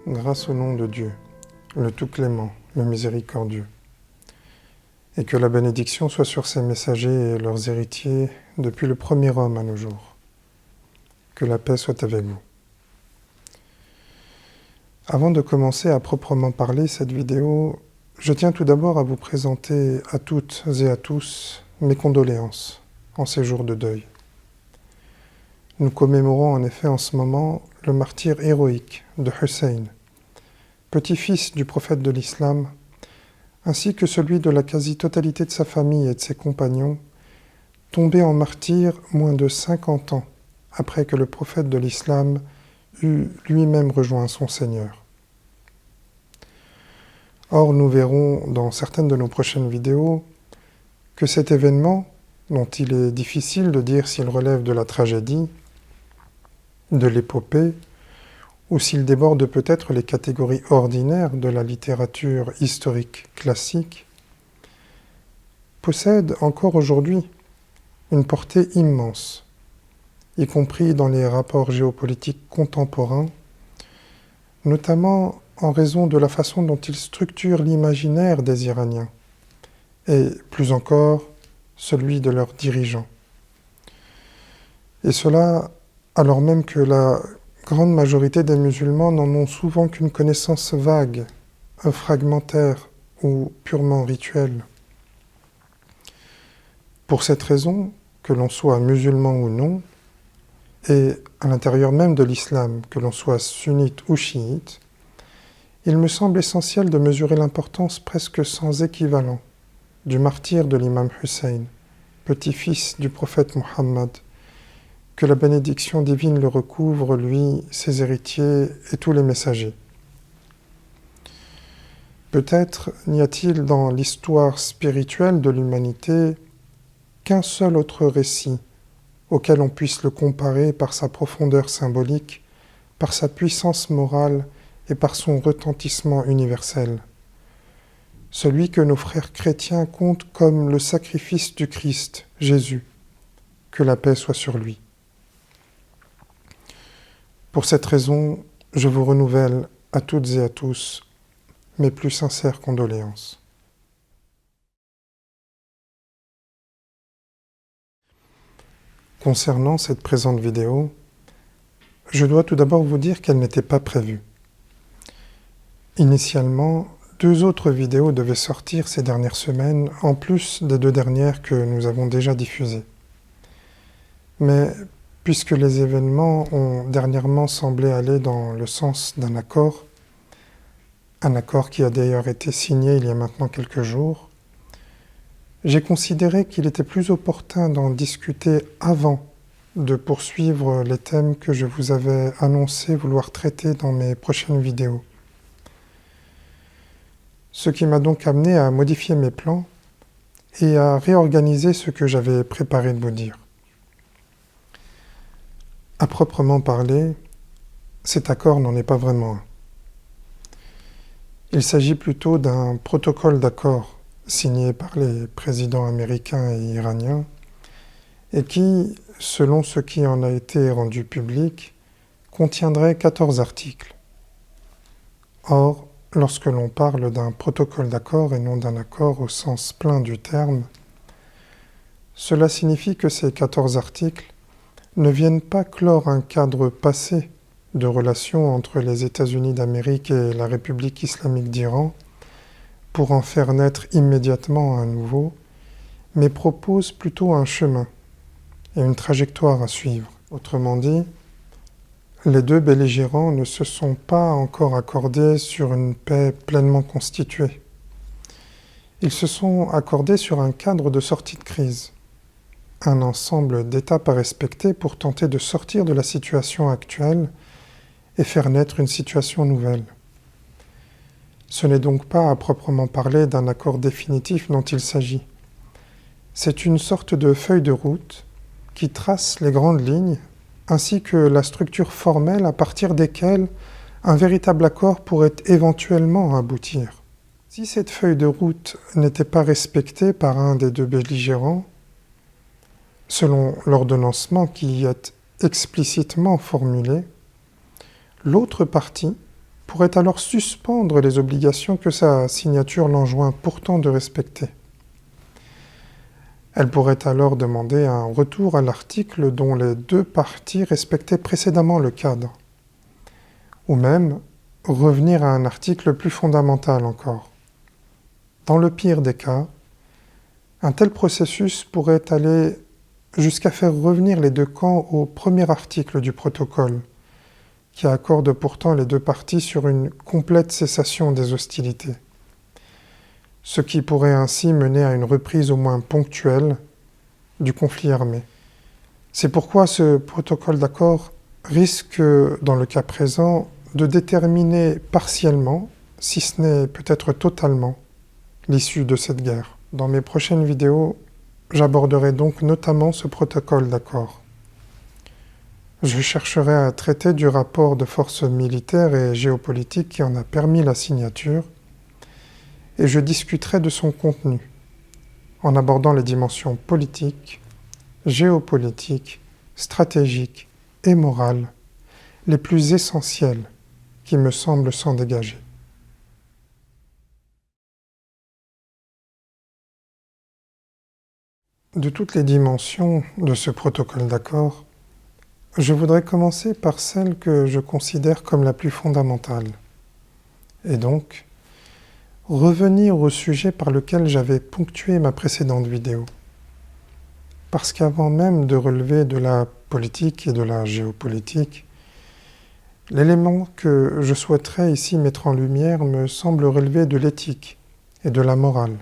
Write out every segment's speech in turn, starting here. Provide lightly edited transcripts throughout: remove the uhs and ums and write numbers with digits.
Grâce au nom de Dieu, le tout clément, le miséricordieux, et que la bénédiction soit sur ces messagers et leurs héritiers depuis le premier homme à nos jours. Que la paix soit avec vous. Avant de commencer à proprement parler cette vidéo, je tiens tout d'abord à vous présenter à toutes et à tous mes condoléances en ces jours de deuil. Nous commémorons en effet en ce moment le martyre héroïque de Hussein, petit-fils du prophète de l'islam, ainsi que celui de la quasi-totalité de sa famille et de ses compagnons, tombés en martyr moins de 50 ans après que le prophète de l'islam eut lui-même rejoint son Seigneur. Or, nous verrons dans certaines de nos prochaines vidéos que cet événement, dont il est difficile de dire s'il relève de la tragédie, de l'épopée, ou s'il déborde peut-être les catégories ordinaires de la littérature historique classique, possède encore aujourd'hui une portée immense, y compris dans les rapports géopolitiques contemporains, notamment en raison de la façon dont il structure l'imaginaire des Iraniens, et plus encore celui de leurs dirigeants. Et cela alors même que la grande majorité des musulmans n'en ont souvent qu'une connaissance vague, fragmentaire ou purement rituelle. Pour cette raison, que l'on soit musulman ou non, et à l'intérieur même de l'islam, que l'on soit sunnite ou chiite, il me semble essentiel de mesurer l'importance presque sans équivalent du martyre de l'imam Hussein, petit-fils du prophète Mohammed, que la bénédiction divine le recouvre, lui, ses héritiers et tous les messagers. Peut-être n'y a-t-il dans l'histoire spirituelle de l'humanité qu'un seul autre récit auquel on puisse le comparer par sa profondeur symbolique, par sa puissance morale et par son retentissement universel. Celui que nos frères chrétiens comptent comme le sacrifice du Christ, Jésus, que la paix soit sur lui. Pour cette raison, je vous renouvelle à toutes et à tous mes plus sincères condoléances. Concernant cette présente vidéo, je dois tout d'abord vous dire qu'elle n'était pas prévue. Initialement, 2 autres vidéos devaient sortir ces dernières semaines, en plus des 2 dernières que nous avons déjà diffusées. Mais puisque les événements ont dernièrement semblé aller dans le sens d'un accord, un accord qui a d'ailleurs été signé il y a maintenant quelques jours, j'ai considéré qu'il était plus opportun d'en discuter avant de poursuivre les thèmes que je vous avais annoncé vouloir traiter dans mes prochaines vidéos. Ce qui m'a donc amené à modifier mes plans et à réorganiser ce que j'avais préparé de vous dire. À proprement parler, cet accord n'en est pas vraiment un. Il s'agit plutôt d'un protocole d'accord signé par les présidents américains et iraniens et qui, selon ce qui en a été rendu public, contiendrait 14 articles. Or, lorsque l'on parle d'un protocole d'accord et non d'un accord au sens plein du terme, cela signifie que ces 14 articles ne viennent pas clore un cadre passé de relations entre les États-Unis d'Amérique et la République islamique d'Iran pour en faire naître immédiatement un nouveau, mais proposent plutôt un chemin et une trajectoire à suivre. Autrement dit, les 2 belligérants ne se sont pas encore accordés sur une paix pleinement constituée. Ils se sont accordés sur un cadre de sortie de crise, un ensemble d'étapes à respecter pour tenter de sortir de la situation actuelle et faire naître une situation nouvelle. Ce n'est donc pas à proprement parler d'un accord définitif dont il s'agit. C'est une sorte de feuille de route qui trace les grandes lignes ainsi que la structure formelle à partir desquelles un véritable accord pourrait éventuellement aboutir. Si cette feuille de route n'était pas respectée par un des 2 belligérants, selon l'ordonnancement qui y est explicitement formulé, l'autre partie pourrait alors suspendre les obligations que sa signature l'enjoint pourtant de respecter. Elle pourrait alors demander un retour à l'article dont les deux parties respectaient précédemment le cadre, ou même revenir à un article plus fondamental encore. Dans le pire des cas, un tel processus pourrait aller jusqu'à faire revenir les deux camps au premier article du protocole, qui accorde pourtant les deux parties sur une complète cessation des hostilités, ce qui pourrait ainsi mener à une reprise au moins ponctuelle du conflit armé. C'est pourquoi ce protocole d'accord risque, dans le cas présent, de déterminer partiellement, si ce n'est peut-être totalement, l'issue de cette guerre. Dans mes prochaines vidéos, j'aborderai donc notamment ce protocole d'accord. Je chercherai à traiter du rapport de force militaire et géopolitique qui en a permis la signature, et je discuterai de son contenu, en abordant les dimensions politiques, géopolitiques, stratégiques et morales, les plus essentielles qui me semblent s'en dégager. De toutes les dimensions de ce protocole d'accord, je voudrais commencer par celle que je considère comme la plus fondamentale, et donc revenir au sujet par lequel j'avais ponctué ma précédente vidéo. Parce qu'avant même de relever de la politique et de la géopolitique, l'élément que je souhaiterais ici mettre en lumière me semble relever de l'éthique et de la morale.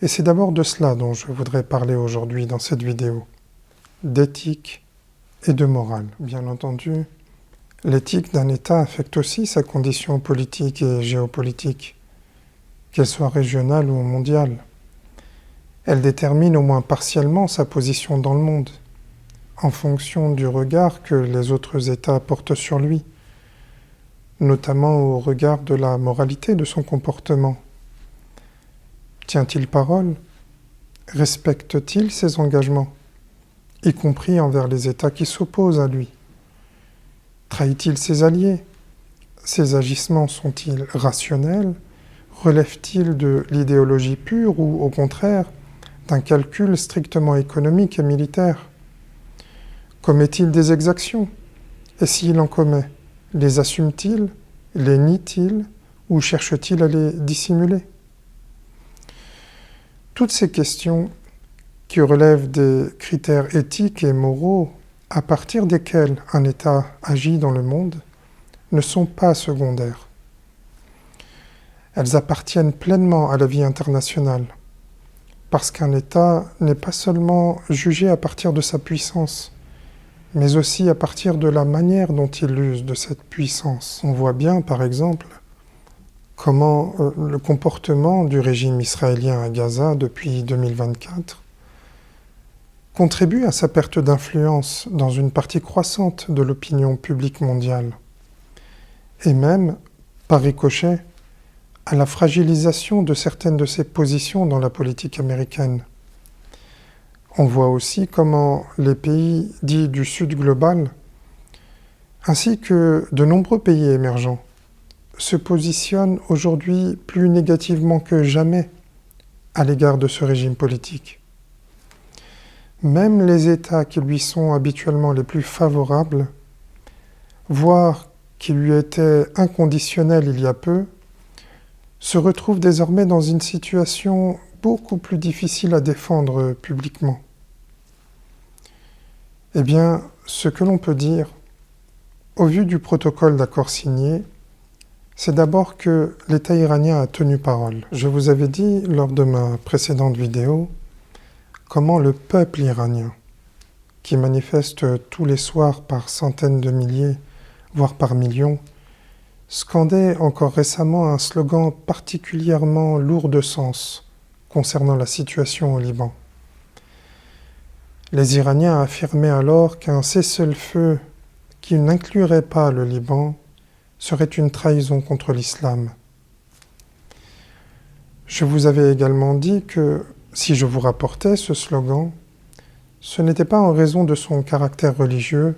Et c'est d'abord de cela dont je voudrais parler aujourd'hui dans cette vidéo, d'éthique et de morale. Bien entendu, l'éthique d'un État affecte aussi sa condition politique et géopolitique, qu'elle soit régionale ou mondiale. Elle détermine au moins partiellement sa position dans le monde, en fonction du regard que les autres États portent sur lui, notamment au regard de la moralité de son comportement. Tient-il parole? Respecte-t-il ses engagements, y compris envers les États qui s'opposent à lui? Trahit-il ses alliés? Ses agissements sont-ils rationnels? Relèvent-ils de l'idéologie pure ou, au contraire, d'un calcul strictement économique et militaire? Commet-il des exactions? Et s'il en commet, les assume-t-il? Les nie-t-il? Ou cherche-t-il à les dissimuler? Toutes ces questions qui relèvent des critères éthiques et moraux à partir desquels un État agit dans le monde ne sont pas secondaires. Elles appartiennent pleinement à la vie internationale, parce qu'un État n'est pas seulement jugé à partir de sa puissance, mais aussi à partir de la manière dont il use de cette puissance. On voit bien, par exemple, comment le comportement du régime israélien à Gaza depuis 2024 contribue à sa perte d'influence dans une partie croissante de l'opinion publique mondiale, et même, par ricochet, à la fragilisation de certaines de ses positions dans la politique américaine. On voit aussi comment les pays dits du Sud global, ainsi que de nombreux pays émergents, se positionnent aujourd'hui plus négativement que jamais à l'égard de ce régime politique. Même les États qui lui sont habituellement les plus favorables, voire qui lui étaient inconditionnels il y a peu, se retrouvent désormais dans une situation beaucoup plus difficile à défendre publiquement. Eh bien, ce que l'on peut dire, au vu du protocole d'accord signé, c'est d'abord que l'État iranien a tenu parole. Je vous avais dit lors de ma précédente vidéo comment le peuple iranien, qui manifeste tous les soirs par centaines de milliers, voire par millions, scandait encore récemment un slogan particulièrement lourd de sens concernant la situation au Liban. Les Iraniens affirmaient alors qu'un cessez-le-feu qui n'inclurait pas le Liban serait une trahison contre l'islam. Je vous avais également dit que, si je vous rapportais ce slogan, ce n'était pas en raison de son caractère religieux,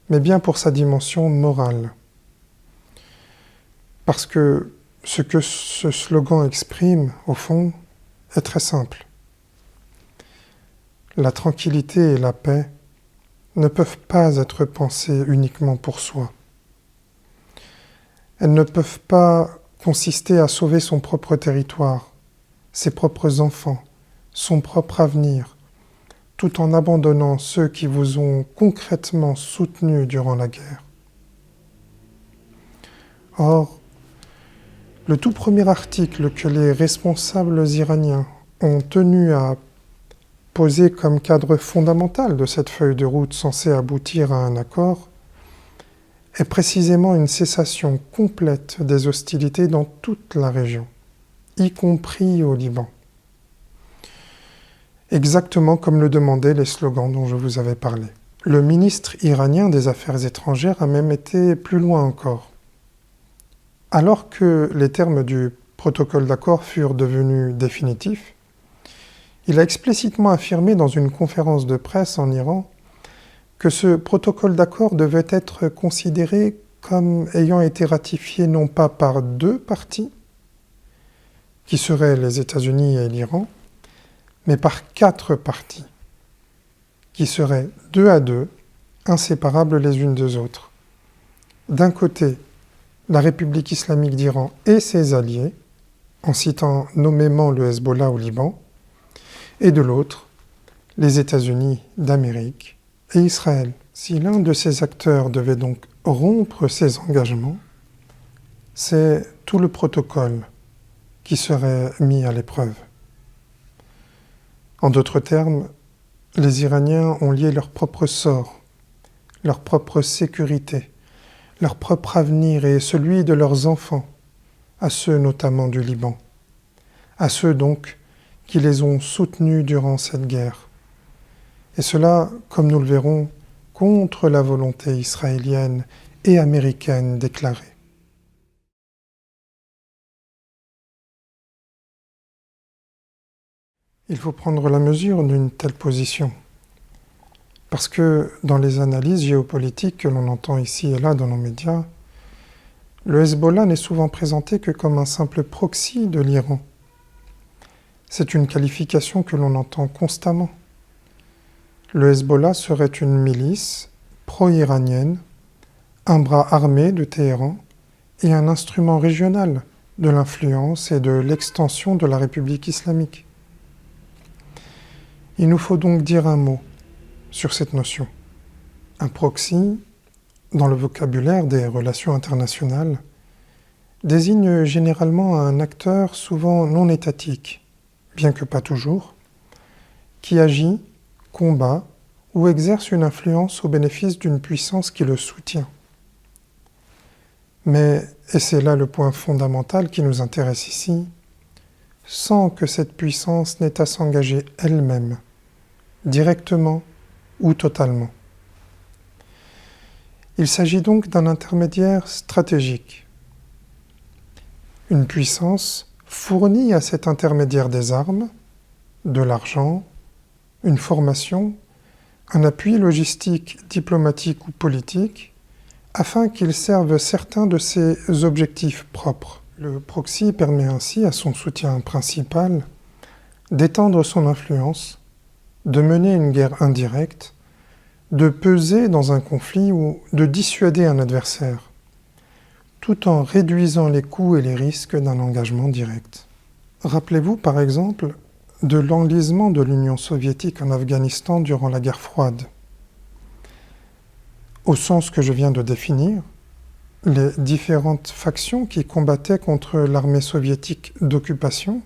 mais bien pour sa dimension morale. Parce que ce que ce slogan exprime, au fond, est très simple. La tranquillité et la paix ne peuvent pas être pensées uniquement pour soi. Elles ne peuvent pas consister à sauver son propre territoire, ses propres enfants, son propre avenir, tout en abandonnant ceux qui vous ont concrètement soutenu durant la guerre. Or, le tout premier article que les responsables iraniens ont tenu à poser comme cadre fondamental de cette feuille de route censée aboutir à un accord est précisément une cessation complète des hostilités dans toute la région, y compris au Liban. Exactement comme le demandaient les slogans dont je vous avais parlé. Le ministre iranien des Affaires étrangères a même été plus loin encore. Alors que les termes du protocole d'accord furent devenus définitifs, il a explicitement affirmé dans une conférence de presse en Iran que ce protocole d'accord devait être considéré comme ayant été ratifié non pas par deux parties, qui seraient les États-Unis et l'Iran, mais par quatre parties, qui seraient deux à deux, inséparables les unes des autres. D'un côté, la République islamique d'Iran et ses alliés, en citant nommément le Hezbollah au Liban, et de l'autre, les États-Unis d'Amérique et Israël. Si l'un de ces acteurs devait donc rompre ses engagements, c'est tout le protocole qui serait mis à l'épreuve. En d'autres termes, les Iraniens ont lié leur propre sort, leur propre sécurité, leur propre avenir et celui de leurs enfants, à ceux notamment du Liban, à ceux donc qui les ont soutenus durant cette guerre. Et cela, comme nous le verrons, contre la volonté israélienne et américaine déclarée. Il faut prendre la mesure d'une telle position, parce que dans les analyses géopolitiques que l'on entend ici et là dans nos médias, le Hezbollah n'est souvent présenté que comme un simple proxy de l'Iran. C'est une qualification que l'on entend constamment. Le Hezbollah serait une milice pro-iranienne, un bras armé de Téhéran et un instrument régional de l'influence et de l'extension de la République islamique. Il nous faut donc dire un mot sur cette notion. Un proxy, dans le vocabulaire des relations internationales, désigne généralement un acteur souvent non étatique, bien que pas toujours, qui agit, combat ou exerce une influence au bénéfice d'une puissance qui le soutient. Mais, et c'est là le point fondamental qui nous intéresse ici, sans que cette puissance n'ait à s'engager elle-même, directement ou totalement. Il s'agit donc d'un intermédiaire stratégique. Une puissance fournit à cet intermédiaire des armes, de l'argent, une formation, un appui logistique, diplomatique ou politique, afin qu'il serve certains de ses objectifs propres. Le proxy permet ainsi à son soutien principal d'étendre son influence, de mener une guerre indirecte, de peser dans un conflit ou de dissuader un adversaire, tout en réduisant les coûts et les risques d'un engagement direct. Rappelez-vous par exemple de l'enlisement de l'Union soviétique en Afghanistan durant la guerre froide. Au sens que je viens de définir, les différentes factions qui combattaient contre l'armée soviétique d'occupation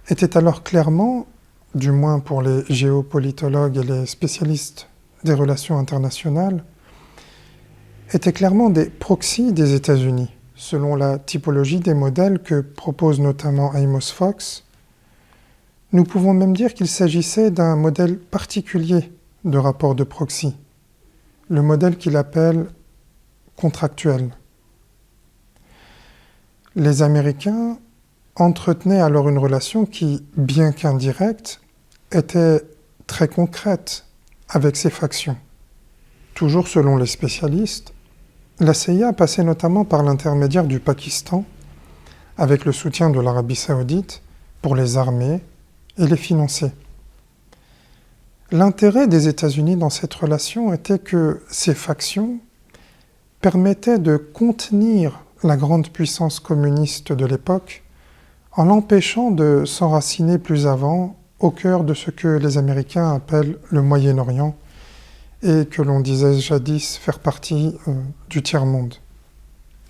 étaient alors clairement, du moins pour les géopolitologues et les spécialistes des relations internationales, étaient clairement des proxys des États-Unis, selon la typologie des modèles que propose notamment Amos Fox. Nous pouvons même dire qu'il s'agissait d'un modèle particulier de rapport de proxy, le modèle qu'il appelle contractuel. Les Américains entretenaient alors une relation qui, bien qu'indirecte, était très concrète avec ces factions. Toujours selon les spécialistes, La CIA passait notamment par l'intermédiaire du Pakistan, avec le soutien de l'Arabie saoudite, pour les armer et les financer. L'intérêt des États-Unis dans cette relation était que ces factions permettaient de contenir la grande puissance communiste de l'époque en l'empêchant de s'enraciner plus avant au cœur de ce que les Américains appellent le Moyen-Orient et que l'on disait jadis faire partie du tiers-monde.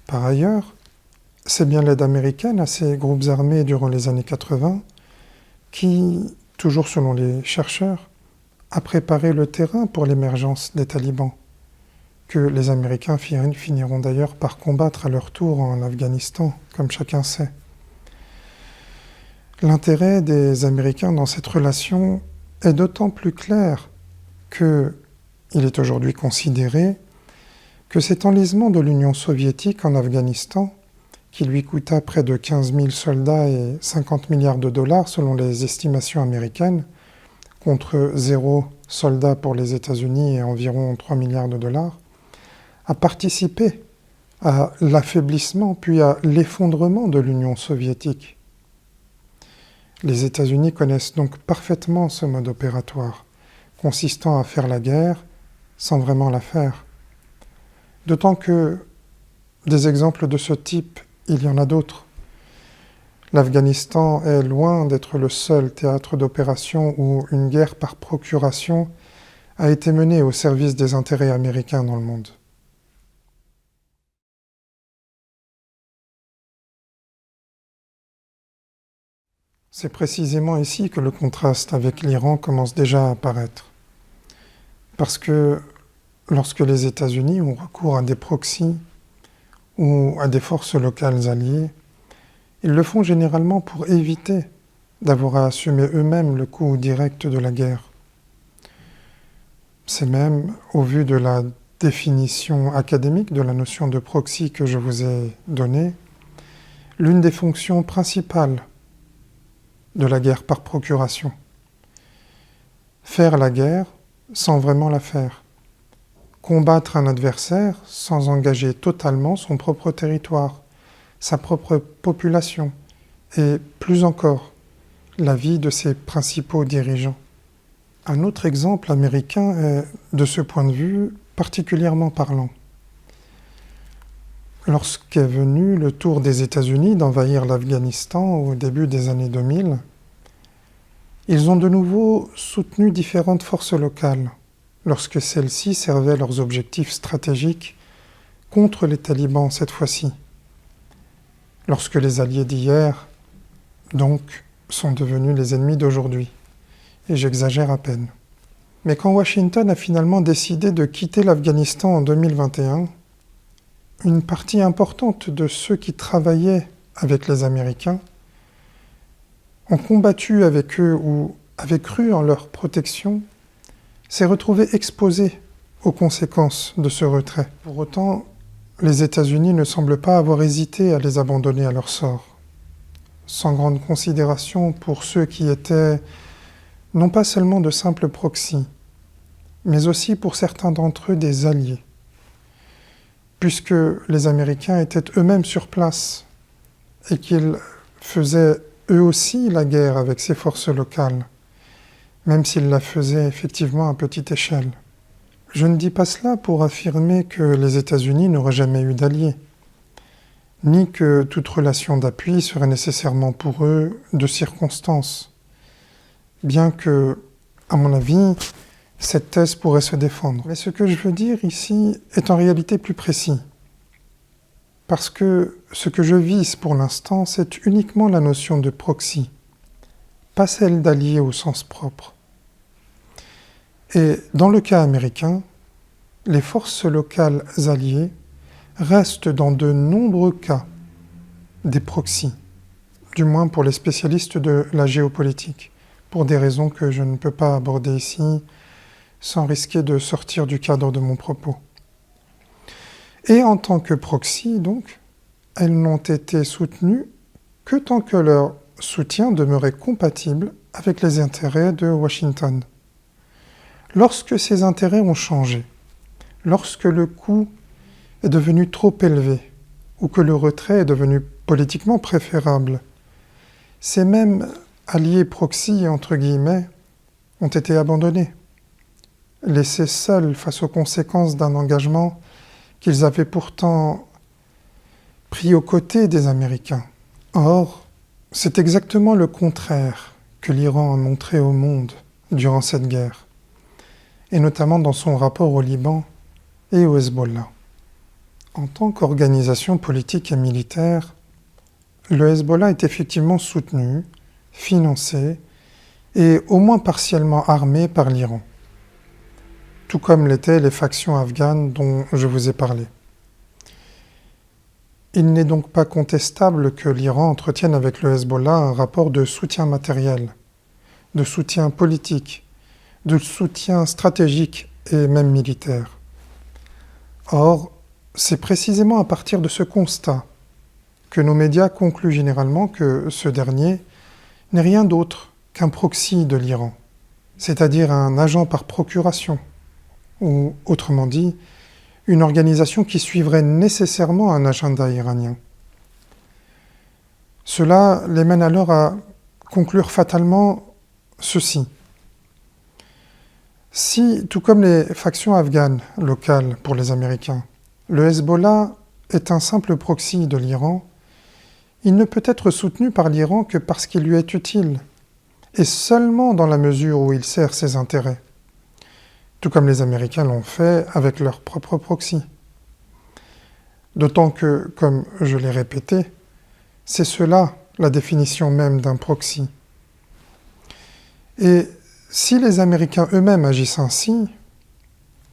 Par ailleurs, c'est bien l'aide américaine à ces groupes armés durant les années 80 qui, toujours selon les chercheurs, a préparé le terrain pour l'émergence des talibans, que les Américains finiront d'ailleurs par combattre à leur tour en Afghanistan, comme chacun sait. L'intérêt des Américains dans cette relation est d'autant plus clair qu'il est aujourd'hui considéré que cet enlisement de l'Union soviétique en Afghanistan, qui lui coûta près de 15 000 soldats et 50 milliards de dollars selon les estimations américaines, contre 0 soldats pour les États-Unis et environ 3 milliards de dollars, a participé à l'affaiblissement puis à l'effondrement de l'Union soviétique. Les États-Unis connaissent donc parfaitement ce mode opératoire, consistant à faire la guerre sans vraiment la faire. D'autant que des exemples de ce type, il y en a d'autres. L'Afghanistan est loin d'être le seul théâtre d'opération où une guerre par procuration a été menée au service des intérêts américains dans le monde. C'est précisément ici que le contraste avec l'Iran commence déjà à apparaître. Parce que lorsque les États-Unis ont recours à des proxys ou à des forces locales alliées, ils le font généralement pour éviter d'avoir à assumer eux-mêmes le coût direct de la guerre. C'est même, au vu de la définition académique de la notion de proxy que je vous ai donnée, l'une des fonctions principales de la guerre par procuration. Faire la guerre sans vraiment la faire. Combattre un adversaire sans engager totalement son propre territoire, sa propre population et, plus encore, la vie de ses principaux dirigeants. Un autre exemple américain est, de ce point de vue, particulièrement parlant. Lorsqu'est venu le tour des États-Unis d'envahir l'Afghanistan au début des années 2000, ils ont de nouveau soutenu différentes forces locales, lorsque celles-ci servaient leurs objectifs stratégiques contre les talibans cette fois-ci. Lorsque les alliés d'hier, donc, sont devenus les ennemis d'aujourd'hui. Et j'exagère à peine. Mais quand Washington a finalement décidé de quitter l'Afghanistan en 2021, une partie importante de ceux qui travaillaient avec les Américains ont combattu avec eux ou avaient cru en leur protection, s'est retrouvé exposé aux conséquences de ce retrait. Pour autant, les États-Unis ne semblent pas avoir hésité à les abandonner à leur sort, sans grande considération pour ceux qui étaient non pas seulement de simples proxys, mais aussi pour certains d'entre eux des alliés, puisque les Américains étaient eux-mêmes sur place et qu'ils faisaient eux aussi la guerre avec ces forces locales, même s'ils la faisaient effectivement à petite échelle. Je ne dis pas cela pour affirmer que les États-Unis n'auraient jamais eu d'alliés, ni que toute relation d'appui serait nécessairement pour eux de circonstance, bien que, à mon avis, cette thèse pourrait se défendre. Mais ce que je veux dire ici est en réalité plus précis, parce que ce que je vise pour l'instant, c'est uniquement la notion de proxy, pas celle d'allié au sens propre. Et dans le cas américain, les forces locales alliées restent dans de nombreux cas des proxys, du moins pour les spécialistes de la géopolitique, pour des raisons que je ne peux pas aborder ici sans risquer de sortir du cadre de mon propos. Et en tant que proxy, donc, elles n'ont été soutenues que tant que leur soutien demeurait compatible avec les intérêts de Washington. Lorsque ces intérêts ont changé, lorsque le coût est devenu trop élevé, ou que le retrait est devenu politiquement préférable, ces mêmes alliés proxy, entre guillemets, ont été abandonnés, laissés seuls face aux conséquences d'un engagement qu'ils avaient pourtant pris aux côtés des Américains. Or, c'est exactement le contraire que l'Iran a montré au monde durant cette guerre, et notamment dans son rapport au Liban et au Hezbollah. En tant qu'organisation politique et militaire, le Hezbollah est effectivement soutenu, financé et au moins partiellement armé par l'Iran, tout comme l'étaient les factions afghanes dont je vous ai parlé. Il n'est donc pas contestable que l'Iran entretienne avec le Hezbollah un rapport de soutien matériel, de soutien politique, de soutien stratégique et même militaire. Or, c'est précisément à partir de ce constat que nos médias concluent généralement que ce dernier n'est rien d'autre qu'un proxy de l'Iran, c'est-à-dire un agent par procuration, ou autrement dit, une organisation qui suivrait nécessairement un agenda iranien. Cela les mène alors à conclure fatalement ceci. Si, tout comme les factions afghanes locales pour les Américains, le Hezbollah est un simple proxy de l'Iran, il ne peut être soutenu par l'Iran que parce qu'il lui est utile, et seulement dans la mesure où il sert ses intérêts, tout comme les Américains l'ont fait avec leur propre proxy. D'autant que, comme je l'ai répété, c'est cela la définition même d'un proxy. Et si les Américains eux-mêmes agissent ainsi,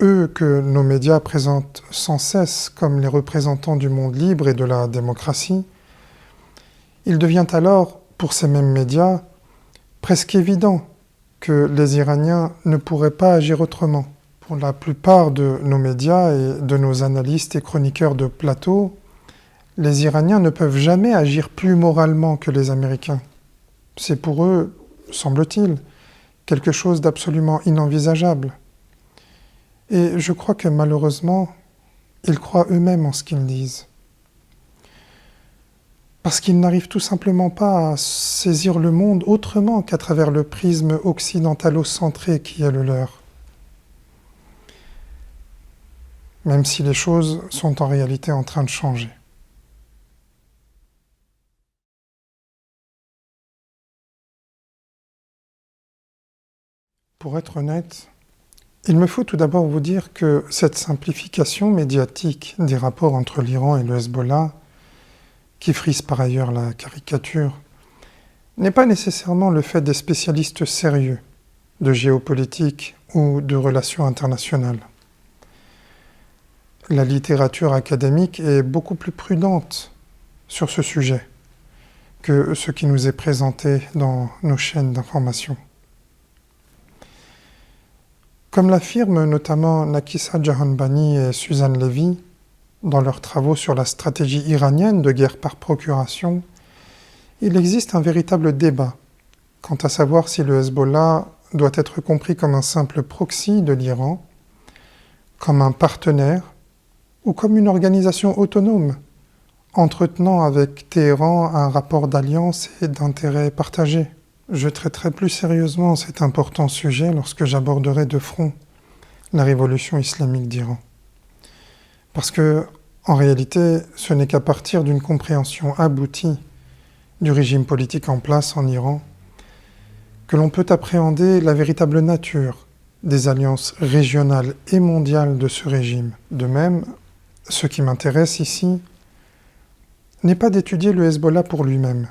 eux que nos médias présentent sans cesse comme les représentants du monde libre et de la démocratie, il devient alors, pour ces mêmes médias, presque évident que les Iraniens ne pourraient pas agir autrement. Pour la plupart de nos médias et de nos analystes et chroniqueurs de plateau, les Iraniens ne peuvent jamais agir plus moralement que les Américains. C'est pour eux, semble-t-il, quelque chose d'absolument inenvisageable. Et je crois que malheureusement, ils croient eux-mêmes en ce qu'ils disent. Parce qu'ils n'arrivent tout simplement pas à saisir le monde autrement qu'à travers le prisme occidentalo-centré qui est le leur. Même si les choses sont en réalité en train de changer. Pour être honnête, il me faut tout d'abord vous dire que cette simplification médiatique des rapports entre l'Iran et le Hezbollah, qui frise par ailleurs la caricature, n'est pas nécessairement le fait des spécialistes sérieux de géopolitique ou de relations internationales. La littérature académique est beaucoup plus prudente sur ce sujet que ce qui nous est présenté dans nos chaînes d'information. Comme l'affirment notamment Nakissa Jahanbani et Suzanne Levy dans leurs travaux sur la stratégie iranienne de guerre par procuration, il existe un véritable débat quant à savoir si le Hezbollah doit être compris comme un simple proxy de l'Iran, comme un partenaire ou comme une organisation autonome, entretenant avec Téhéran un rapport d'alliance et d'intérêt partagé. Je traiterai plus sérieusement cet important sujet lorsque j'aborderai de front la révolution islamique d'Iran. Parce que, en réalité, ce n'est qu'à partir d'une compréhension aboutie du régime politique en place en Iran que l'on peut appréhender la véritable nature des alliances régionales et mondiales de ce régime. De même, ce qui m'intéresse ici n'est pas d'étudier le Hezbollah pour lui-même,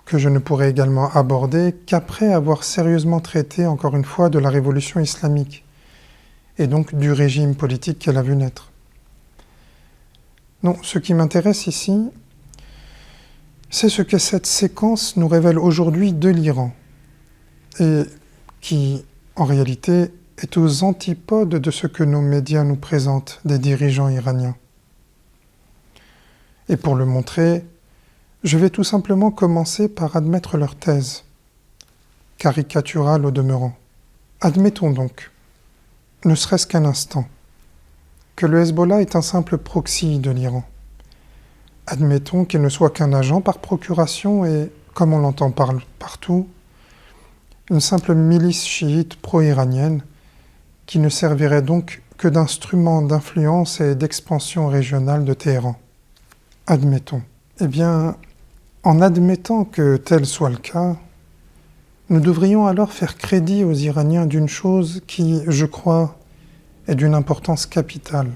que je ne pourrai également aborder qu'après avoir sérieusement traité, encore une fois, de la révolution islamique, et donc du régime politique qu'elle a vu naître. Non, ce qui m'intéresse ici, c'est ce que cette séquence nous révèle aujourd'hui de l'Iran, et qui, en réalité, est aux antipodes de ce que nos médias nous présentent des dirigeants iraniens. Et pour le montrer, je vais tout simplement commencer par admettre leur thèse, caricaturale au demeurant. Admettons donc, ne serait-ce qu'un instant, que le Hezbollah est un simple proxy de l'Iran. Admettons qu'il ne soit qu'un agent par procuration et, comme on l'entend partout, une simple milice chiite pro-iranienne qui ne servirait donc que d'instrument d'influence et d'expansion régionale de Téhéran. Admettons. Eh bien, en admettant que tel soit le cas, nous devrions alors faire crédit aux Iraniens d'une chose qui, je crois, est d'une importance capitale.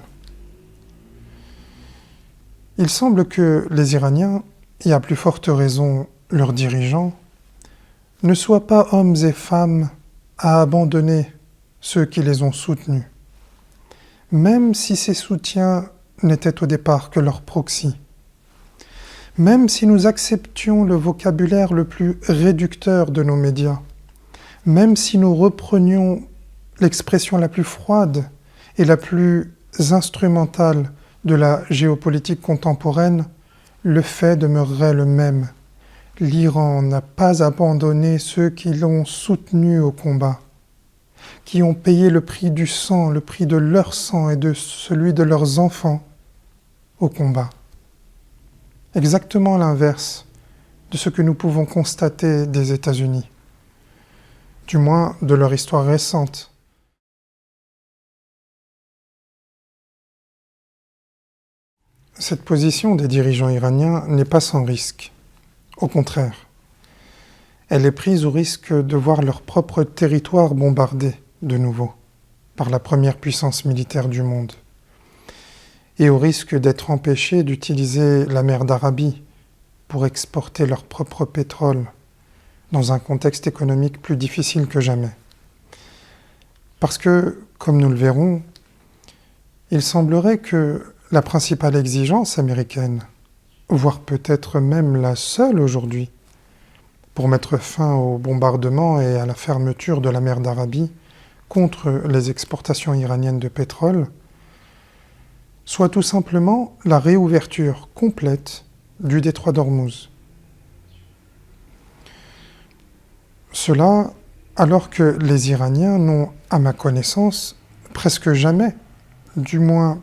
Il semble que les Iraniens, et à plus forte raison leurs dirigeants, ne soient pas hommes et femmes à abandonner ceux qui les ont soutenus, même si ces soutiens n'étaient au départ que leur proxy, même si nous acceptions le vocabulaire le plus réducteur de nos médias, même si nous reprenions l'expression la plus froide et la plus instrumentale de la géopolitique contemporaine, le fait demeurerait le même. L'Iran n'a pas abandonné ceux qui l'ont soutenu au combat, qui ont payé le prix du sang, le prix de leur sang et de celui de leurs enfants au combat. Exactement l'inverse de ce que nous pouvons constater des États-Unis, du moins de leur histoire récente. Cette position des dirigeants iraniens n'est pas sans risque. Au contraire, elle est prise au risque de voir leur propre territoire bombardé de nouveau par la première puissance militaire du monde, et au risque d'être empêchés d'utiliser la mer d'Arabie pour exporter leur propre pétrole dans un contexte économique plus difficile que jamais. Parce que, comme nous le verrons, il semblerait que la principale exigence américaine, voire peut-être même la seule aujourd'hui, pour mettre fin au bombardement et à la fermeture de la mer d'Arabie contre les exportations iraniennes de pétrole, soit tout simplement la réouverture complète du détroit d'Ormuz. Cela alors que les Iraniens n'ont, à ma connaissance, presque jamais, du moins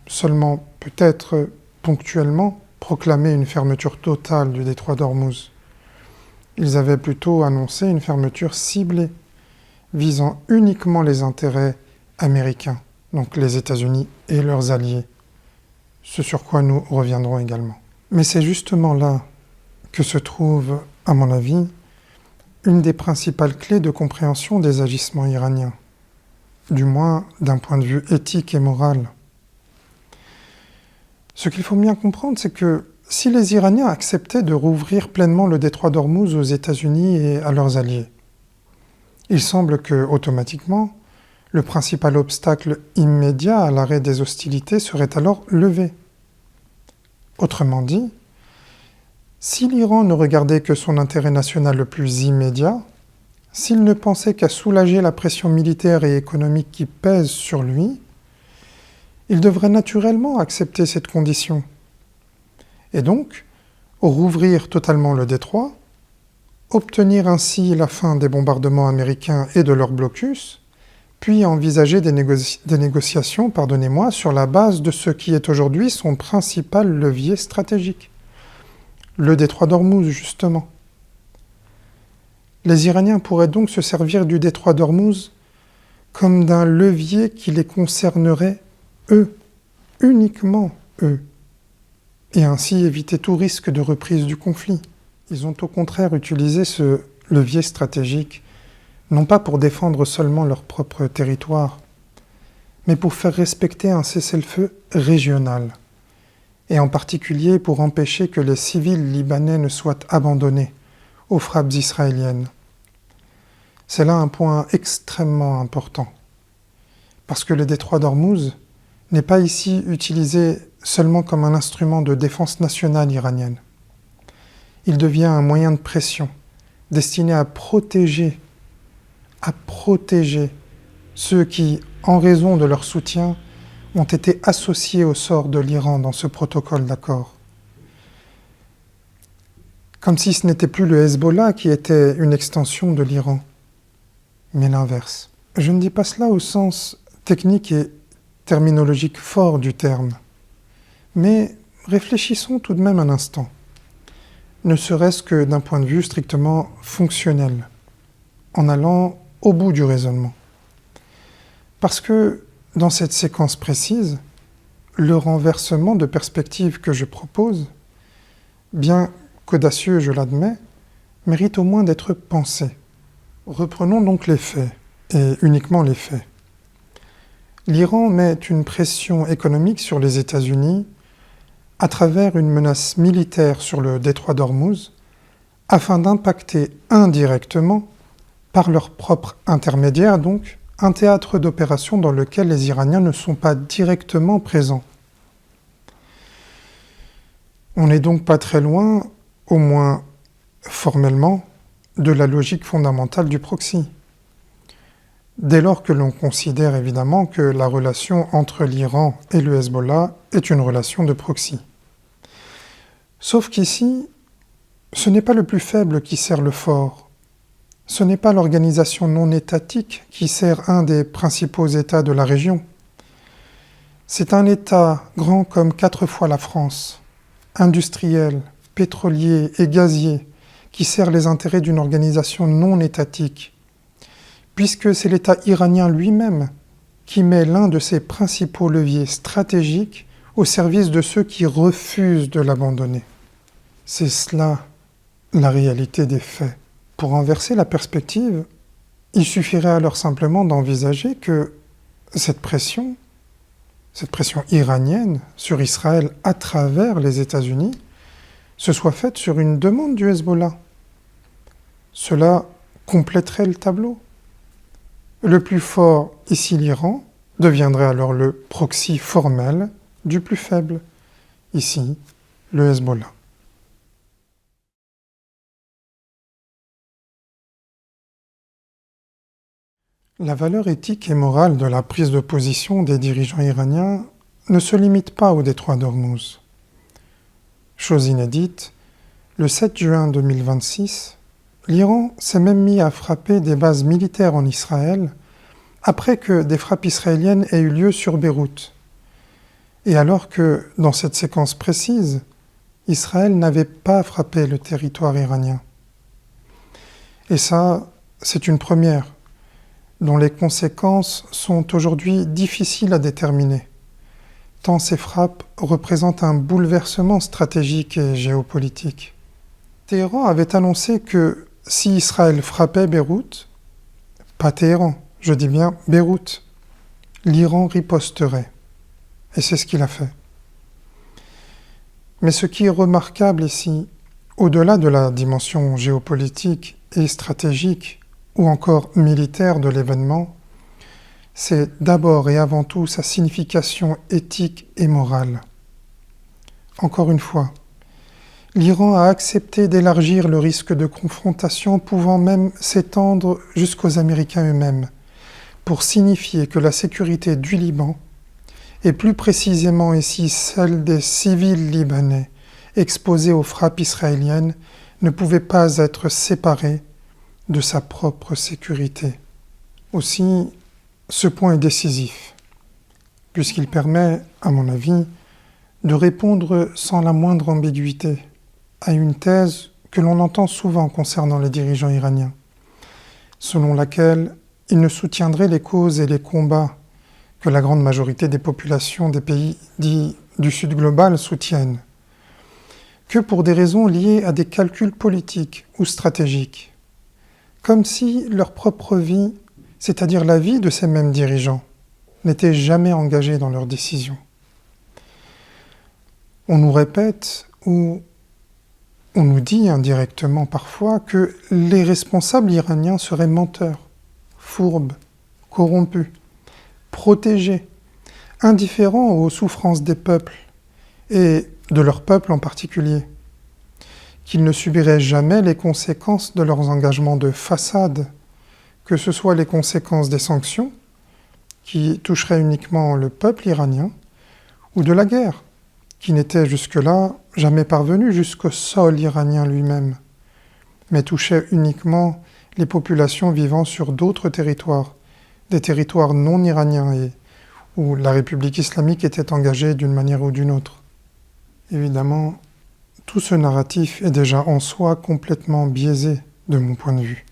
seulement peut-être ponctuellement, proclamé une fermeture totale du détroit d'Ormuz. Ils avaient plutôt annoncé une fermeture ciblée, visant uniquement les intérêts américains, donc les États-Unis et leurs alliés, ce sur quoi nous reviendrons également. Mais c'est justement là que se trouve, à mon avis, une des principales clés de compréhension des agissements iraniens, du moins d'un point de vue éthique et moral. Ce qu'il faut bien comprendre, c'est que si les Iraniens acceptaient de rouvrir pleinement le détroit d'Ormuz aux États-Unis et à leurs alliés, il semble que, automatiquement, le principal obstacle immédiat à l'arrêt des hostilités serait alors levé. Autrement dit, si l'Iran ne regardait que son intérêt national le plus immédiat, s'il ne pensait qu'à soulager la pression militaire et économique qui pèse sur lui, il devrait naturellement accepter cette condition. Et donc, rouvrir totalement le détroit, obtenir ainsi la fin des bombardements américains et de leur blocus, puis envisager des négociations, sur la base de ce qui est aujourd'hui son principal levier stratégique, le détroit d'Ormuz, justement. Les Iraniens pourraient donc se servir du détroit d'Ormuz comme d'un levier qui les concernerait, eux, uniquement eux, et ainsi éviter tout risque de reprise du conflit. Ils ont au contraire utilisé ce levier stratégique, non pas pour défendre seulement leur propre territoire, mais pour faire respecter un cessez-le-feu régional, et en particulier pour empêcher que les civils libanais ne soient abandonnés aux frappes israéliennes. C'est là un point extrêmement important, parce que le détroit d'Ormuz n'est pas ici utilisé seulement comme un instrument de défense nationale iranienne. Il devient un moyen de pression destiné à protéger ceux qui, en raison de leur soutien, ont été associés au sort de l'Iran dans ce protocole d'accord. Comme si ce n'était plus le Hezbollah qui était une extension de l'Iran, mais l'inverse. Je ne dis pas cela au sens technique et terminologique fort du terme. Mais réfléchissons tout de même un instant, ne serait-ce que d'un point de vue strictement fonctionnel, en allant au bout du raisonnement. Parce que dans cette séquence précise, le renversement de perspective que je propose, bien qu'audacieux je l'admets, mérite au moins d'être pensé. Reprenons donc les faits, et uniquement les faits. L'Iran met une pression économique sur les États-Unis à travers une menace militaire sur le détroit d'Ormuz, afin d'impacter indirectement, par leur propre intermédiaire donc, un théâtre d'opération dans lequel les Iraniens ne sont pas directement présents. On n'est donc pas très loin, au moins formellement, de la logique fondamentale du proxy. Dès lors que l'on considère évidemment que la relation entre l'Iran et le Hezbollah est une relation de proxy. Sauf qu'ici, ce n'est pas le plus faible qui sert le fort. Ce n'est pas l'organisation non étatique qui sert un des principaux États de la région. C'est un État grand comme 4 fois la France, industriel, pétrolier et gazier, qui sert les intérêts d'une organisation non étatique, puisque c'est l'État iranien lui-même qui met l'un de ses principaux leviers stratégiques au service de ceux qui refusent de l'abandonner. C'est cela la réalité des faits. Pour renverser la perspective, il suffirait alors simplement d'envisager que cette pression iranienne sur Israël à travers les États-Unis, se soit faite sur une demande du Hezbollah. Cela compléterait le tableau. Le plus fort, ici l'Iran, deviendrait alors le proxy formel du plus faible, ici le Hezbollah. La valeur éthique et morale de la prise de position des dirigeants iraniens ne se limite pas au détroit d'Ormuz. Chose inédite, le 7 juin 2026, l'Iran s'est même mis à frapper des bases militaires en Israël après que des frappes israéliennes aient eu lieu sur Beyrouth. Et alors que, dans cette séquence précise, Israël n'avait pas frappé le territoire iranien. Et ça, c'est une première, dont les conséquences sont aujourd'hui difficiles à déterminer, tant ces frappes représentent un bouleversement stratégique et géopolitique. Téhéran avait annoncé que si Israël frappait Beyrouth, pas Téhéran, je dis bien Beyrouth, l'Iran riposterait. Et c'est ce qu'il a fait. Mais ce qui est remarquable ici, au-delà de la dimension géopolitique et stratégique, ou encore militaire de l'événement, c'est d'abord et avant tout sa signification éthique et morale. Encore une fois, l'Iran a accepté d'élargir le risque de confrontation pouvant même s'étendre jusqu'aux Américains eux-mêmes, pour signifier que la sécurité du Liban, et plus précisément ici celle des civils libanais exposés aux frappes israéliennes, ne pouvait pas être séparée de sa propre sécurité. Aussi, ce point est décisif, puisqu'il permet, à mon avis, de répondre sans la moindre ambiguïté à une thèse que l'on entend souvent concernant les dirigeants iraniens, selon laquelle ils ne soutiendraient les causes et les combats que la grande majorité des populations des pays dits du Sud global soutiennent, que pour des raisons liées à des calculs politiques ou stratégiques, comme si leur propre vie, c'est-à-dire la vie de ces mêmes dirigeants, n'était jamais engagée dans leurs décisions. On nous répète, ou on nous dit indirectement parfois, que les responsables iraniens seraient menteurs, fourbes, corrompus, protégés, indifférents aux souffrances des peuples, et de leur peuple en particulier, qu'ils ne subiraient jamais les conséquences de leurs engagements de façade, que ce soit les conséquences des sanctions, qui toucheraient uniquement le peuple iranien, ou de la guerre, qui n'était jusque-là jamais parvenue jusqu'au sol iranien lui-même, mais touchait uniquement les populations vivant sur d'autres territoires, des territoires non iraniens et où la République islamique était engagée d'une manière ou d'une autre. Évidemment, tout ce narratif est déjà en soi complètement biaisé de mon point de vue.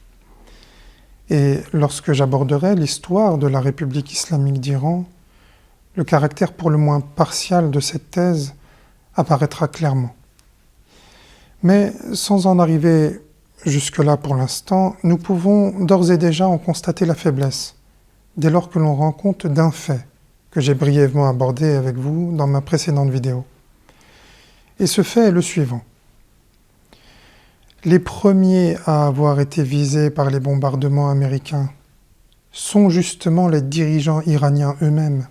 Et lorsque j'aborderai l'histoire de la République islamique d'Iran, le caractère pour le moins partial de cette thèse apparaîtra clairement. Mais sans en arriver jusque-là pour l'instant, nous pouvons d'ores et déjà en constater la faiblesse, dès lors que l'on rend compte d'un fait que j'ai brièvement abordé avec vous dans ma précédente vidéo. Et ce fait est le suivant. Les premiers à avoir été visés par les bombardements américains sont justement les dirigeants iraniens eux-mêmes.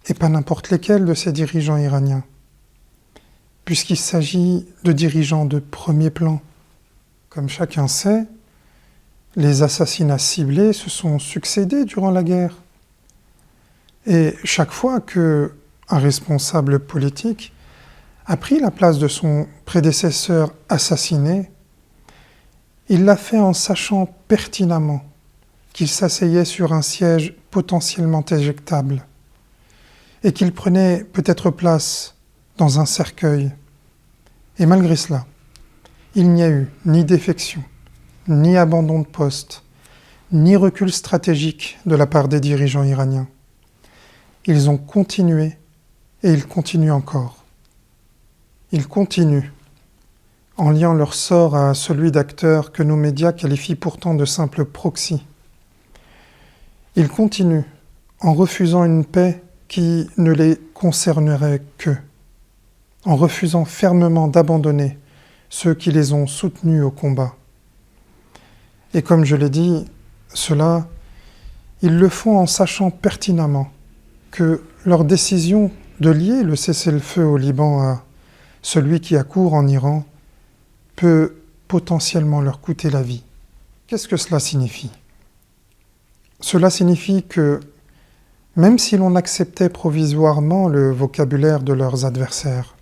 Et pas n'importe lesquels de ces dirigeants iraniens, puisqu'il s'agit de dirigeants de premier plan. Comme chacun sait, les assassinats ciblés se sont succédés durant la guerre. Et chaque fois qu'un responsable politique a pris la place de son prédécesseur assassiné, il l'a fait en sachant pertinemment qu'il s'asseyait sur un siège potentiellement éjectable et qu'il prenait peut-être place dans un cercueil. Et malgré cela, il n'y a eu ni défection, ni abandon de poste, ni recul stratégique de la part des dirigeants iraniens. Ils ont continué et ils continuent encore. Ils continuent, en liant leur sort à celui d'acteurs que nos médias qualifient pourtant de simples proxys. Ils continuent en refusant une paix qui ne les concernerait qu'eux, en refusant fermement d'abandonner ceux qui les ont soutenus au combat. Et comme je l'ai dit, cela, ils le font en sachant pertinemment que leur décision de lier le cessez-le-feu au Liban à celui qui accourt en Iran peut potentiellement leur coûter la vie. Qu'est-ce que cela signifie ? Cela signifie que même si l'on acceptait provisoirement le vocabulaire de leurs adversaires,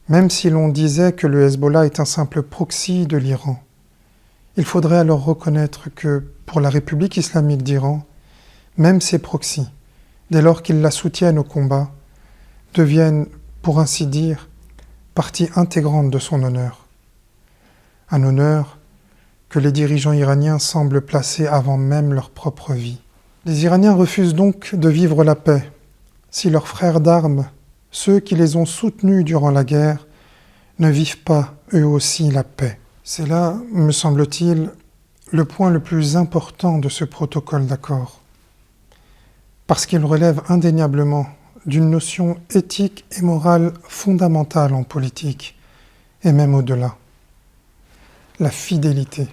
même si l'on disait que le Hezbollah est un simple proxy de l'Iran, il faudrait alors reconnaître que pour la République islamique d'Iran, même ces proxys, dès lors qu'ils la soutiennent au combat, deviennent, pour ainsi dire, partie intégrante de son honneur. Un honneur que les dirigeants iraniens semblent placer avant même leur propre vie. Les Iraniens refusent donc de vivre la paix si leurs frères d'armes, ceux qui les ont soutenus durant la guerre, ne vivent pas eux aussi la paix. C'est là, me semble-t-il, le point le plus important de ce protocole d'accord, parce qu'il relève indéniablement d'une notion éthique et morale fondamentale en politique, et même au-delà, la fidélité.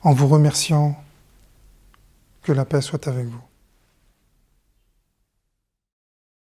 En vous remerciant, que la paix soit avec vous.